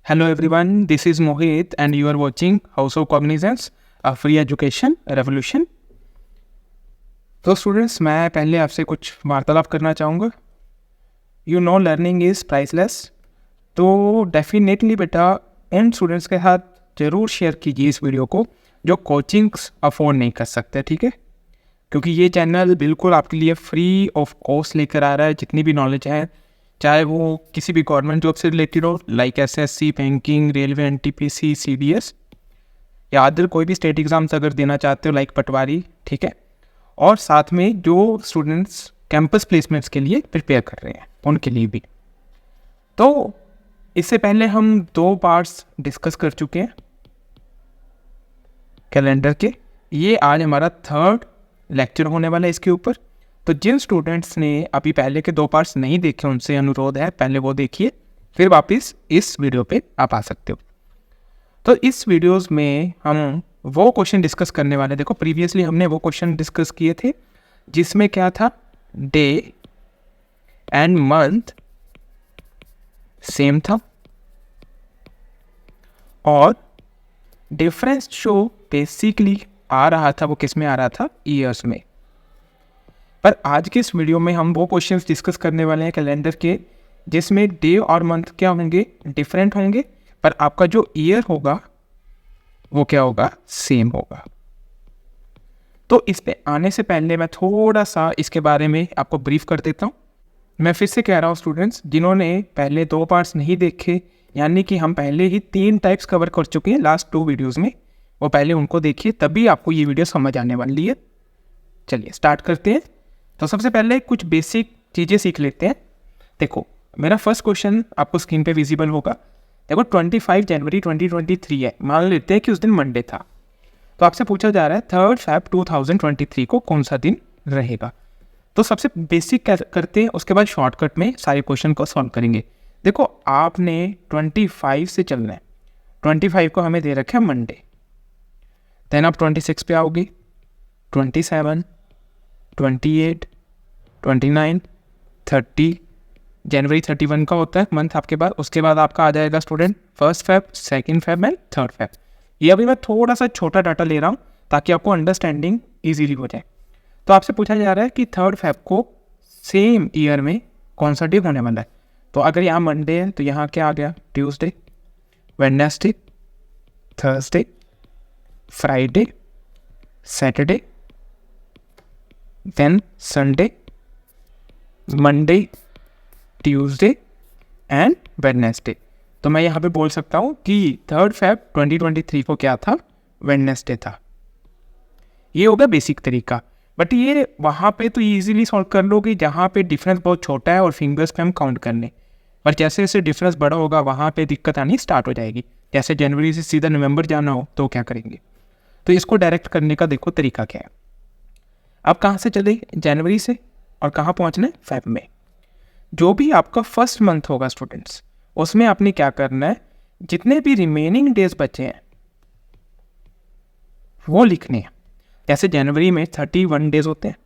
Hello everyone, this is Mohit and you are watching House of Cognizance, a free education revolution. तो students, मैं पहले आपसे कुछ वार्तालाप करना चाहूँगा. You know learning is priceless. तो डेफिनेटली बेटा उन स्टूडेंट्स के साथ ज़रूर शेयर कीजिए इस वीडियो को जो कोचिंग्स अफोर्ड नहीं कर सकते, ठीक है. क्योंकि ये चैनल बिल्कुल आपके लिए फ्री ऑफ कॉस्ट लेकर आ रहा है जितनी भी नॉलेज है, चाहे वो किसी भी गवर्नमेंट जॉब से रिलेटेड हो like SSC, banking, railway, NTPC, CDS या अदर कोई भी स्टेट एग्जाम्स अगर देना चाहते हो लाइक पटवारी, ठीक है. और साथ में जो स्टूडेंट्स कैंपस प्लेसमेंट्स के लिए प्रिपेयर कर रहे हैं उनके लिए भी. तो इससे पहले हम 2 पार्ट्स डिस्कस कर चुके हैं कैलेंडर के. ये आज हमारा 3rd लेक्चर होने वाला है इसके ऊपर. तो जिन स्टूडेंट्स ने अभी पहले के 2 पार्ट्स नहीं देखे उनसे अनुरोध है पहले वो देखिए, फिर वापस इस वीडियो पे आप आ सकते हो. तो इस वीडियोस में हम वो क्वेश्चन डिस्कस करने वाले. देखो प्रीवियसली हमने वो क्वेश्चन डिस्कस किए थे जिसमें क्या था, डे एंड मंथ सेम था और डिफरेंस जो बेसिकली आ रहा था वो किस में आ रहा था, ईयर्स में. पर आज के इस वीडियो में हम वो क्वेश्चंस डिस्कस करने वाले हैं कैलेंडर के जिसमें डे और मंथ क्या होंगे, डिफरेंट होंगे, पर आपका जो ईयर होगा वो क्या होगा, सेम होगा. तो इस पे आने से पहले मैं थोड़ा सा इसके बारे में आपको ब्रीफ कर देता हूँ. मैं फिर से कह रहा हूँ स्टूडेंट्स, जिन्होंने पहले 2 पार्ट्स नहीं देखे, यानी कि हम पहले ही 3 टाइप्स कवर कर चुके हैं लास्ट 2 वीडियोज़ में, वो पहले उनको देखिए तभी आपको ये वीडियो समझ आने वाली है. चलिए स्टार्ट करते हैं. तो सबसे पहले कुछ बेसिक चीज़ें सीख लेते हैं. देखो मेरा फर्स्ट क्वेश्चन आपको स्क्रीन पे विजिबल होगा. देखो 25 जनवरी 2023 है, मान लेते हैं कि उस दिन मंडे था. तो आपसे पूछा जा रहा है 3rd Feb 2023 को कौन सा दिन रहेगा. तो सबसे बेसिक करते हैं, उसके बाद शॉर्टकट में सारे क्वेश्चन को सॉल्व करेंगे. देखो आपने 25 से चलना है. 25 को हमें दे रखा है मंडे. देन आप 26 पे आओगे, 27, 28, 29, 30. जनवरी 31 का होता है मंथ आपके बाद. उसके बाद आपका आ जाएगा student 1st Feb, 2nd Feb and 3rd Feb. ये अभी मैं थोड़ा सा छोटा डाटा ले रहा हूँ ताकि आपको अंडरस्टैंडिंग ईजीली हो जाए. तो आपसे पूछा जा रहा है कि 3rd Feb को सेम ईयर में कौन सा डे होने वाला है. तो अगर यहाँ मंडे है तो यहाँ क्या आ गया, Tuesday, Wednesday, Thursday, Friday, Saturday, then Sunday, Monday, Tuesday and Wednesday. तो मैं यहाँ पे बोल सकता हूँ कि 3rd Feb 2023 को क्या था, वेडनेसडे था. ये होगा बेसिक तरीका. बट ये वहाँ पे तो इजीली सॉल्व कर लोगे जहाँ पे डिफरेंस बहुत छोटा है और फिंगर्स पे हम काउंट करने. पर जैसे जैसे डिफरेंस बड़ा होगा वहाँ पे दिक्कत आनी स्टार्ट हो जाएगी. जैसे जनवरी से सीधा नवंबर जाना हो तो क्या करेंगे. तो इसको डायरेक्ट करने का देखो तरीका क्या है. अब कहाँ से चले, जनवरी से, और कहाँ पहुँचना है, फेब में. जो भी आपका फर्स्ट मंथ होगा स्टूडेंट्स, उसमें आपने क्या करना है, जितने भी रिमेनिंग डेज बचे हैं वो लिखने हैं. जैसे जनवरी में 31 डेज होते हैं,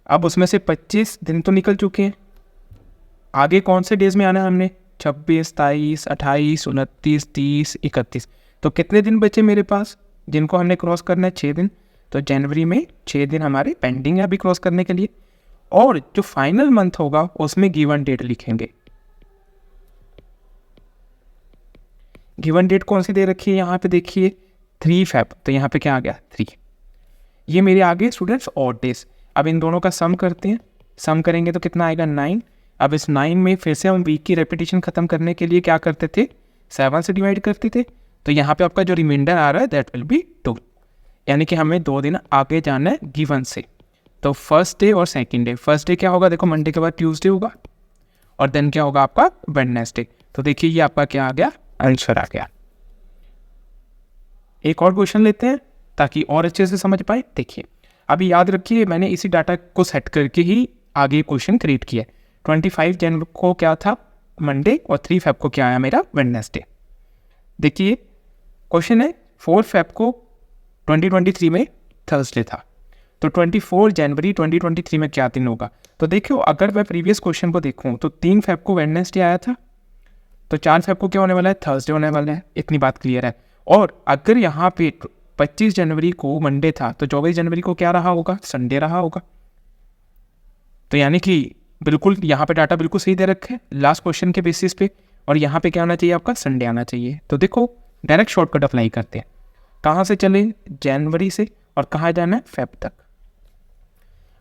अब उसमें से 25 दिन तो निकल चुके हैं. आगे कौन से डेज में आना है हमने, 26, 23, 28, 29, 30, 31. तो कितने दिन बचे मेरे पास जिनको हमने क्रॉस करना है, 6 दिन. तो जनवरी में 6 दिन हमारे पेंडिंग है अभी क्रॉस करने के लिए. और जो फाइनल मंथ होगा उसमें गिवन डेट लिखेंगे. गिवन डेट कौन सी दे रखी है, यहाँ पे देखिए 3 Feb. तो यहाँ पे क्या आ गया, 3. ये मेरे आगे स्टूडेंट्स ऑड डेज. अब इन दोनों का सम करते हैं. सम करेंगे तो कितना आएगा, 9. अब इस 9 में फिर से हम वीक की रेपिटेशन खत्म करने के लिए क्या करते थे, 7 से डिवाइड करते थे. तो यहाँ पे आपका जो रिमाइंडर आ रहा है दैट विल बी 2. यानी कि हमें 2 दिन आगे जाना है गिवन से. तो फर्स्ट डे और सेकंड डे. फर्स्ट डे क्या होगा, देखो मंडे के बाद ट्यूसडे होगा और देन क्या होगा आपका, वेडनेसडे. तो देखिए ये आपका क्या आ गया, आंसर आ गया. एक और क्वेश्चन लेते हैं ताकि और अच्छे से समझ पाए. देखिए अभी याद रखिए मैंने इसी डाटा को सेट करके ही आगे क्वेश्चन क्रिएट किया. 25 जनवरी को क्या था, मंडे, और 3 Feb को क्या आया मेरा, वेडनेसडे. देखिए क्वेश्चन है 4 Feb को 2023 में थर्सडे था. तो 24 जनवरी 2023 में क्या दिन होगा. तो देखो अगर मैं प्रीवियस क्वेश्चन को देखूं तो 3 Feb को वेडनेसडे आया था. तो 4 फेब को क्या होने वाला है, थर्सडे होने वाला है, इतनी बात क्लियर है। और अगर यहाँ पे 25 जनवरी को मंडे था तो 24 जनवरी को क्या रहा होगा, संडे रहा होगा। तो यानी कि बिल्कुल यहाँ पे डाटा बिल्कुल सही दे रखे लास्ट क्वेश्चन के बेसिस पे, और यहाँ पे क्या आना चाहिए आपका, संडे आना चाहिए। तो देखो डायरेक्ट शॉर्टकट अप्लाई करते हैं, कहाँ से चले, जनवरी से, और कहाँ जाना है, फेब तक।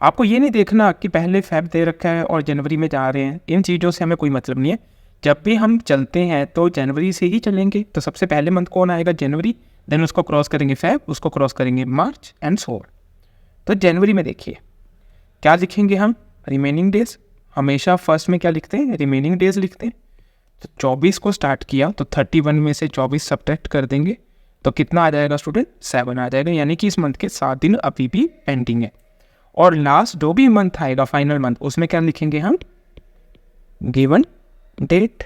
आपको ये नहीं देखना कि पहले फेब दे रखा है और जनवरी में जा रहे हैं, इन चीज़ों से हमें कोई मतलब नहीं है। जब भी हम चलते हैं तो जनवरी से ही चलेंगे। तो सबसे पहले मंथ कौन आएगा, जनवरी, देन उसको क्रॉस करेंगे फेब, उसको क्रॉस करेंगे मार्च एंड सो ऑन। तो जनवरी में देखिए क्या लिखेंगे हम, रिमेनिंग डेज। हमेशा फर्स्ट में क्या लिखते हैं, रिमेनिंग डेज लिखते हैं। तो 24 को स्टार्ट किया तो 31 में से 24 सब्ट्रैक्ट कर देंगे तो कितना आ जाएगा स्टूडेंट, 7 आ जाएगा। यानी कि इस मंथ के 7 दिन अभी भी पेंडिंग है। और लास्ट जो भी मंथ आएगा फाइनल मंथ, उसमें क्या लिखेंगे हम, गिवन डेट।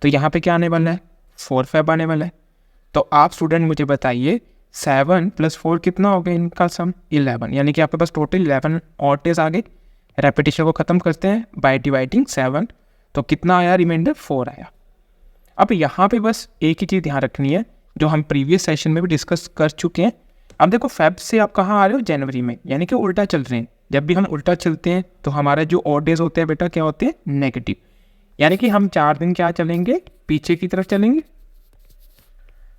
तो यहाँ पे क्या आने वाला है, 4 फेब आने वाला है। तो आप स्टूडेंट मुझे बताइए 7 + 4 कितना हो गया, इनका सम 11, यानी कि आपके पास टोटल 11 और डेज आ गए। रेपिटेशन को ख़त्म करते हैं बाय डिवाइडिंग 7, तो कितना आया, रिमाइंडर 4 आया। अब यहाँ पे बस एक ही चीज़ ध्यान रखनी है जो हम प्रीवियस सेशन में भी डिस्कस कर चुके हैं। अब देखो फेब से आप कहाँ आ रहे हो, जनवरी में, यानी कि उल्टा चल रहे हैं। जब भी हम उल्टा चलते हैं तो हमारे जो ऑड डेज होते हैं बेटा क्या होते हैं, नेगेटिव। यानी कि हम 4 दिन क्या चलेंगे, पीछे की तरफ चलेंगे।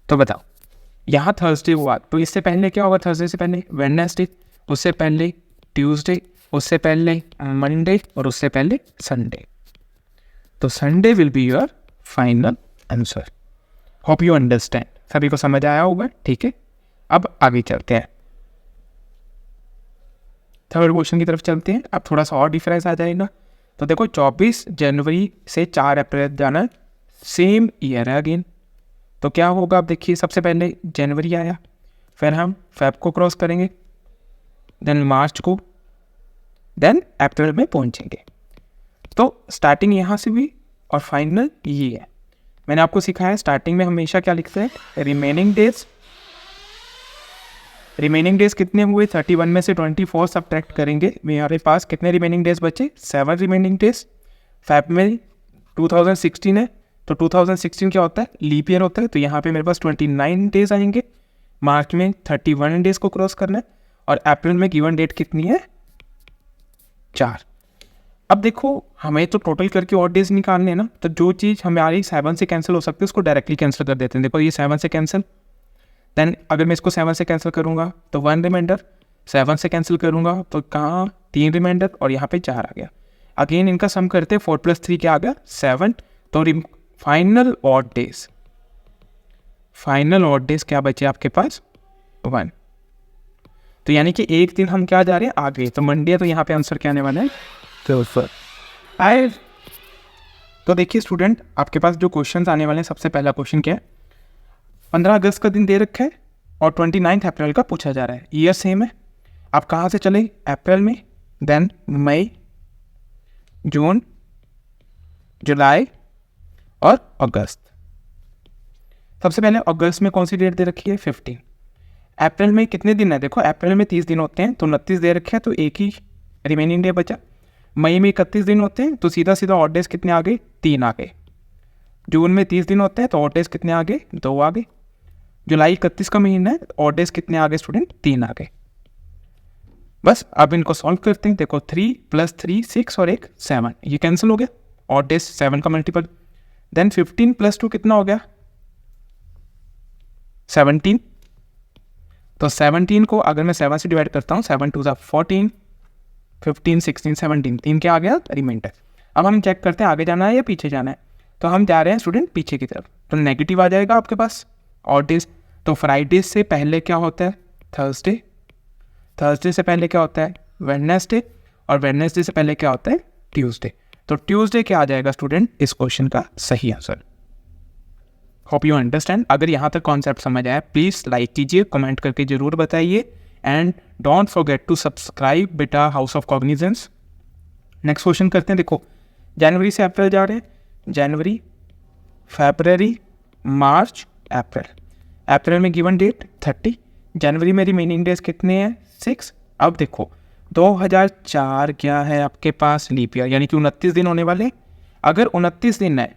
तो बताओ यहाँ थर्सडे हुआ तो इससे पहले क्या होगा, थर्सडे से पहले वेडनेसडे, उससे पहले ट्यूसडे, उससे पहले मंडे, और उससे पहले संडे। तो Sunday will be your final answer. Hope you understand, सभी को समझ आया होगा, ठीक है। अब आगे चलते हैं, थर्ड क्वेश्चन की तरफ चलते हैं। अब थोड़ा सा और डिफरेंस आ जाएगा। तो देखो 24 जनवरी से 4 अप्रैल जाना, सेम ईयर है अगेन। तो क्या होगा, अब देखिए सबसे पहले जनवरी आया, फिर हम फेब को क्रॉस करेंगे, देन मार्च को, देन अप्रैल में पहुंचेंगे। तो स्टार्टिंग यहाँ से भी और फाइनल ये है। मैंने आपको सिखाया स्टार्टिंग में हमेशा क्या लिखते हैं, रिमेनिंग डेज। रिमेनिंग डेज कितने हुए, 31 में से 24 सब्ट्रैक्ट करेंगे, मेरे पास कितने रिमेनिंग डेज बचे, 7 रिमेनिंग डेज। फेब में 2016 है तो 2016 क्या होता है, लीप ईयर होता है, तो यहाँ पे मेरे पास 29 डेज आएंगे। मार्च में 31 डेज को क्रॉस करना है, और अप्रैल में गिवन डेट कितनी है, 4। अब देखो हमें तो टोटल करके और डेज निकालने हैं ना, तो जो चीज़ हमारी 7 से कैंसिल हो सकती है उसको डायरेक्टली कैंसिल कर देते हैं। देखो ये 7 से कैंसिल, देन अगर मैं इसको 7 से कैंसिल करूँगा तो 1 रिमाइंडर, 7 से कैंसिल करूँगा तो कहाँ 3 रिमाइंडर, और यहाँ पे 4 आ गया। अगेन इनका सम करते हैं, 4 + 3 क्या आ गया, 7। तो final odd days, final odd days क्या बचे आपके पास, 1। तो यानी कि एक दिन हम क्या जा रहे हैं आगे, तो मंडे, तो यहाँ पे आंसर क्या आने वाला है, तो देखिए स्टूडेंट आपके पास जो क्वेश्चंस आने वाले हैं, सबसे पहला क्वेश्चन क्या है, 15 अगस्त का दिन दे रखा है और 29 अप्रैल का पूछा जा रहा है। ईयर सेम है, आप कहाँ से चले, अप्रैल में, देन मई, जून, जुलाई और अगस्त। सबसे पहले अगस्त में कौन सी डेट दे रखी है, 15। अप्रैल में कितने दिन है, देखो अप्रैल में 30 दिन होते हैं तो 29 दे रखे हैं, तो एक ही रिमेनिंग डे बचा। मई में 31 दिन होते हैं तो सीधा सीधा ऑड डेज कितने आ गए, 3 आ गए। जून में 30 दिन होते हैं तो ऑड डेज कितने आ गए, 2 आ गए। जुलाई 31 का महीना है, ऑड डेज कितने आ गए स्टूडेंट, 3 आ गए। बस अब इनको सॉल्व करते हैं। देखो 3 + 3 6 और 1 7, ये कैंसिल हो गया, ऑड डेज 7 का मल्टीपल। देन 15 + 2 कितना हो गया, 17। तो 17 को अगर मैं 7 से डिवाइड करता हूँ, 7 × 2 = 14, 15 16 17, 3 क्या आ गया, रिमाइंडर। अब हम चेक करते हैं आगे जाना है या पीछे जाना है। तो हम जा रहे हैं स्टूडेंट पीछे की तरफ, तो नेगेटिव आ जाएगा आपके पास ऑड डेज। तो फ्राइडे से पहले क्या होता है, थर्सडे। थर्सडे से पहले क्या होता है, वेडनेसडे। और वेडनेसडे से पहले क्या होता है, ट्यूसडे। तो ट्यूसडे क्या आ जाएगा स्टूडेंट, इस क्वेश्चन का सही आंसर। Hope you understand. अगर यहाँ तक कॉन्सेप्ट समझ आया प्लीज़ लाइक कीजिए, कमेंट करके ज़रूर बताइए, and don't forget to subscribe बेटा House of Cognizance. Next question करते हैं। देखो जनवरी से अप्रैल जा रहे हैं, जनवरी, फरवरी, मार्च, अप्रैल। अप्रैल में गिवन डेट 30, जनवरी में रिमेनिंग डेज कितने हैं, 6। अब देखो 2004 क्या है आपके पास, लीप ईयर, यानी कि 29 दिन होने वाले। अगर 29 दिन है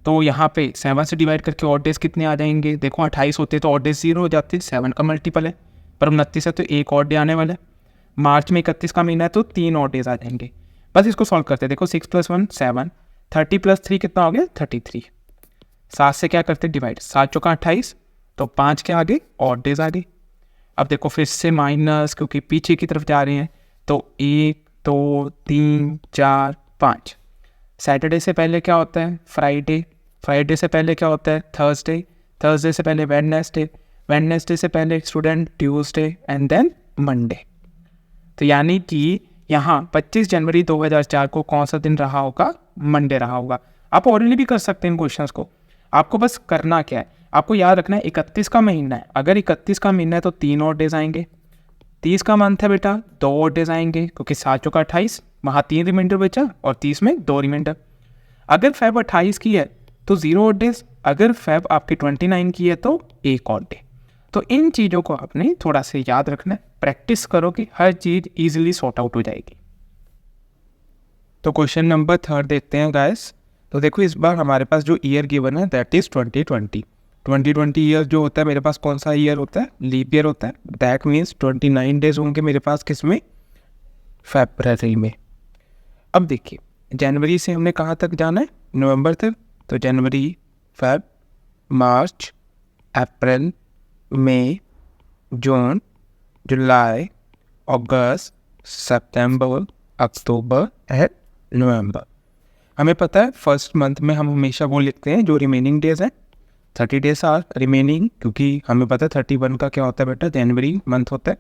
तो यहाँ पे 7 से डिवाइड करके ऑड डेज कितने आ जाएंगे, देखो 28 होते तो ऑड डेज 0 हो जाते, 7 का मल्टीपल है, पर 29 है तो एक ऑड डे आने वाला है। मार्च में 31 का महीना है तो 3 ऑड डेज आ जाएंगे। बस इसको सॉल्व करते हैं, देखो 6 + 1 7, 30 + 3 कितना हो गया 33। 7 से क्या करते हैं डिवाइड, 7 चौका 28, तो 5 के आगे ऑड डेज आ गए। अब देखो फिर से माइनस, क्योंकि पीछे की तरफ जा रहे हैं, तो 1 2 3 4 5। सैटरडे से पहले क्या होता है फ्राइडे, फ्राइडे से पहले क्या होता है थर्सडे, थर्सडे से पहले वेडनेसडे, वेडनेसडे से पहले student Tuesday and then Monday. तो यानी कि यहाँ 25 जनवरी 2004 को कौन सा दिन रहा होगा, मंडे रहा होगा। आप ऑर्डिनरी भी कर सकते हैं इन क्वेश्चंस को, आपको बस करना क्या है, आपको याद रखना है 31 का महीना है, अगर 31 का महीना है तो 3 और डेज आएंगे। 30 का मंथ है बेटा, 2 और डेज आएंगे, क्योंकि 7 चौका 28, वहाँ 3 रिमाइंडर बचा और 30 में 2 रिमाइंडर। अगर फेब 28 की है तो 0 और डेज, अगर फेब आपकी 29 की है तो 1 और डे। तो इन चीज़ों को आपने थोड़ा सा याद रखना है, प्रैक्टिस करो कि हर चीज़ ईजिली सॉर्ट आउट हो जाएगी। तो क्वेश्चन नंबर 3 देखते हैं गाइस। तो देखो इस बार हमारे पास जो ईयर गिवन है दैट इज़ 2020। 2020 ईयर जो होता है मेरे पास कौन सा ईयर होता है, लीप ईयर होता है। दैट मीन्स 29 डेज होंगे मेरे पास किस में, फरवरी में। अब देखिए जनवरी से हमने कहाँ तक जाना है, नवंबर तक। तो जनवरी, Feb, March, April, May, June, July, August, September, October and November. हमें पता है फर्स्ट मंथ में हम हमेशा वो लिखते हैं जो रिमेनिंग डेज हैं, 30 डेज आर रिमेनिंग, क्योंकि हमें पता है 31 का क्या होता है बेटा, जनवरी मंथ होता है।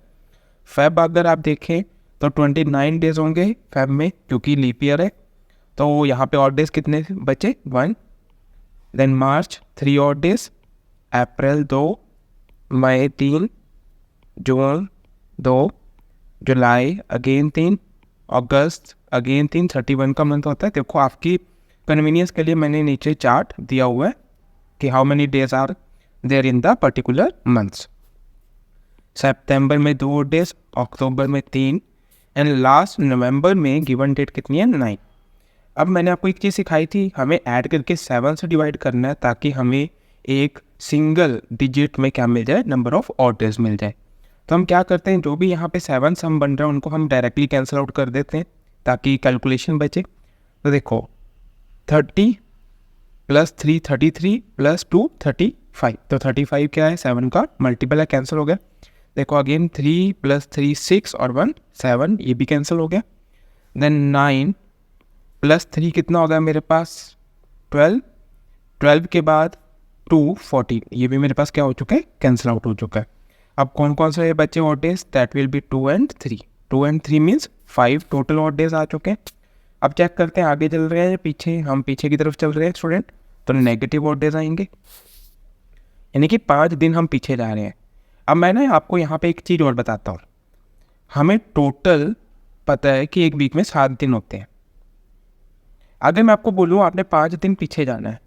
फेब अगर आप देखें तो 29 डेज होंगे फेब में, क्योंकि लीप ईयर है। तो यहाँ पे ऑड डेज कितने बचे, 1। देन मार्च 3 ऑड डेज, अप्रैल 2, मई 3, जून 2, जुलाई अगेन 3, अगस्त अगेन 3, 31 का मंथ होता है। देखो आपकी कन्वीनियंस के लिए मैंने नीचे चार्ट दिया हुआ है कि how many days are there in the particular months. सितंबर में 2 डेज, अक्टूबर में 3 एंड लास्ट नवंबर में गिवन डेट कितनी है, 9। अब मैंने आपको एक चीज़ सिखाई थी, हमें ऐड करके 7 से डिवाइड करना है ताकि हमें एक सिंगल डिजिट में क्या मिल जाए, नंबर ऑफ ऑड डेज मिल जाए। तो हम क्या करते हैं, जो भी यहाँ पे 7 सम बन रहे हैं उनको हम डायरेक्टली कैंसिल आउट कर देते हैं ताकि कैलकुलेशन बचे। तो देखो 30 + 3 33 + 2 35, तो 35 क्या है 7 का मल्टीपल है, कैंसिल हो गया। देखो अगेन 3 + 3 6 और 1 7, ये भी कैंसिल हो गया। देन 9 + 3 कितना हो गया मेरे पास 12, 12 के बाद 2 14, ये भी मेरे पास क्या हो चुका है, कैंसिल आउट हो चुका है। अब कौन कौन से बच्चे odd days, that will be 2 and 3, 2 and 3 means 5 total odd days आ चुके हैं। अब चेक करते हैं आगे चल रहे हैं पीछे, हम पीछे की तरफ चल रहे हैं स्टूडेंट, तो नेगेटिव ऑड डेज आएंगे, यानी कि 5 दिन हम पीछे जा रहे हैं। अब मैं ना आपको यहाँ पे एक चीज़ और बताता हूँ, हमें टोटल पता है कि एक वीक में 7 दिन होते हैं। अगर मैं आपको बोलूँ आपने 5 दिन पीछे जाना है,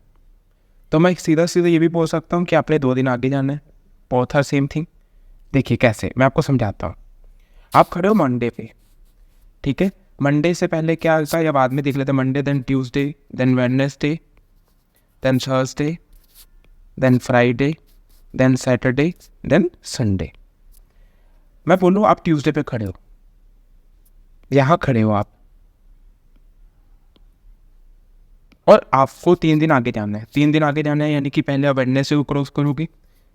तो मैं सीधा सीधा ये भी बोल सकता हूँ कि आपने 2 दिन आगे जाना है, बोथ आर सेम थिंग। देखिए कैसे, मैं आपको समझाता हूँ। आप खड़े हो मंडे पे, ठीक है, मंडे से पहले क्या आता है या बाद में देख लेते हैं, Monday then Tuesday then Wednesday then Thursday then Friday then Saturday then Sunday. मैं बोलूँ आप ट्यूसडे पे खड़े हो, यहाँ खड़े हो आप, और आपको 3 दिन आगे जाना है, 3 दिन आगे जाना है, यानी कि पहले आप वेडनेसडे को क्रॉस करोगे,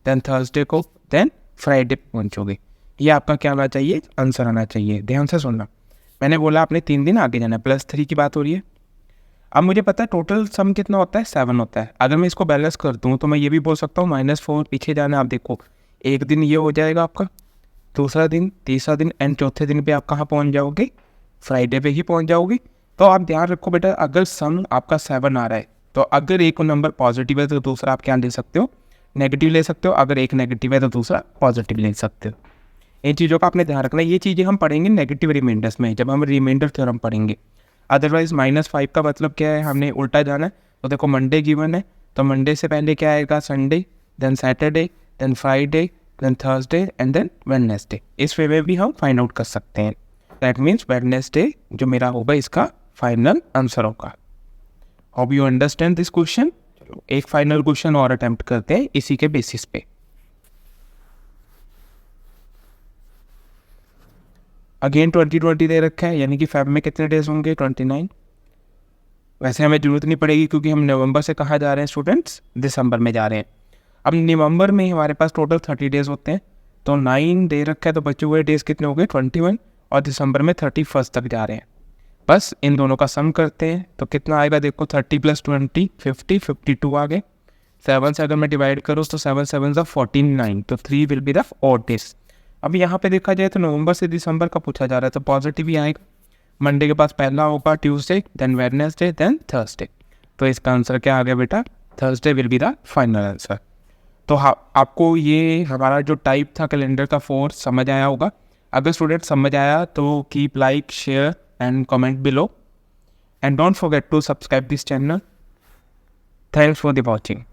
देन थर्सडे को, देन फ्राइडे पहुँचोगे। ये आपका क्या आना चाहिए, आंसर आना चाहिए। ध्यान से सुनना, मैंने बोला आपने 3 दिन आगे जाना है, +3 की बात हो रही है। अब मुझे पता है टोटल सम कितना होता है, 7 होता है। अगर मैं इसको बैलेंस कर दूँ तो मैं ये भी बोल सकता हूँ -4 पीछे जाना है। आप देखो एक दिन ये हो जाएगा आपका, दूसरा दिन, तीसरा दिन एंड चौथे दिन पे आप कहाँ पहुँच जाओगे, फ्राइडे पे ही पहुँच जाओगे। तो आप ध्यान रखो बेटा, अगर सम आपका 7 आ रहा है तो अगर एक नंबर पॉजिटिव है तो दूसरा आप क्या ले सकते हो, नेगेटिव ले सकते हो। अगर एक नेगेटिव है तो दूसरा पॉजिटिव ले सकते हो। इन चीज़ों का आपने ध्यान रखना है। ये चीज़ें हम पढ़ेंगे नेगेटिव रिमाइंडर्स में, जब हम रिमाइंडर थ्योरम पढ़ेंगे। अदरवाइज -5 का मतलब क्या है, हमने उल्टा जाना है। तो देखो मंडे गिवन है, तो मंडे से पहले क्या आएगा, Sunday, then Saturday, then Friday, then Thursday and then Wednesday. इस वे में भी हम फाइंड आउट कर सकते हैं। दैट मीन्स वेडनेसडे जो मेरा होगा इसका फाइनल आंसर होगा। Hope you understand this question. चलो एक फाइनल क्वेश्चन और अटेम्प्ट करते हैं इसी के बेसिस पे। अगेन 2020 दे रखा है, यानी कि फेब में कितने डेज होंगे 29। वैसे हमें जरूरत नहीं पड़ेगी क्योंकि हम नवंबर से कहाँ जा रहे हैं स्टूडेंट्स, दिसंबर में जा रहे हैं। अब नवंबर में हमारे पास टोटल 30 डेज होते हैं, तो 9 दे रखा है, तो बचे हुए डेज कितने हो गए 21, और दिसंबर में 31 तक जा रहे हैं। बस इन दोनों का सम करते हैं तो कितना आएगा, देखो 30 + 20 50, 52 आ गए। 7 से अगर मैं डिवाइड करूँ तो 7 7 49, तो 3 will be the odd days. अब यहाँ पे देखा जाए तो नवंबर से दिसंबर का पूछा जा रहा है, तो पॉजिटिव ही आएगा। मंडे के पास पहला होगा Tuesday, then Wednesday, then Thursday. तो इसका आंसर क्या आ गया बेटा, Thursday will be the final answer. तो आपको ये हमारा जो टाइप था कैलेंडर का 4 समझ आया होगा। अगर स्टूडेंट समझ आया तो keep like, share and comment below, and don't forget to subscribe this channel. Thanks for the watching.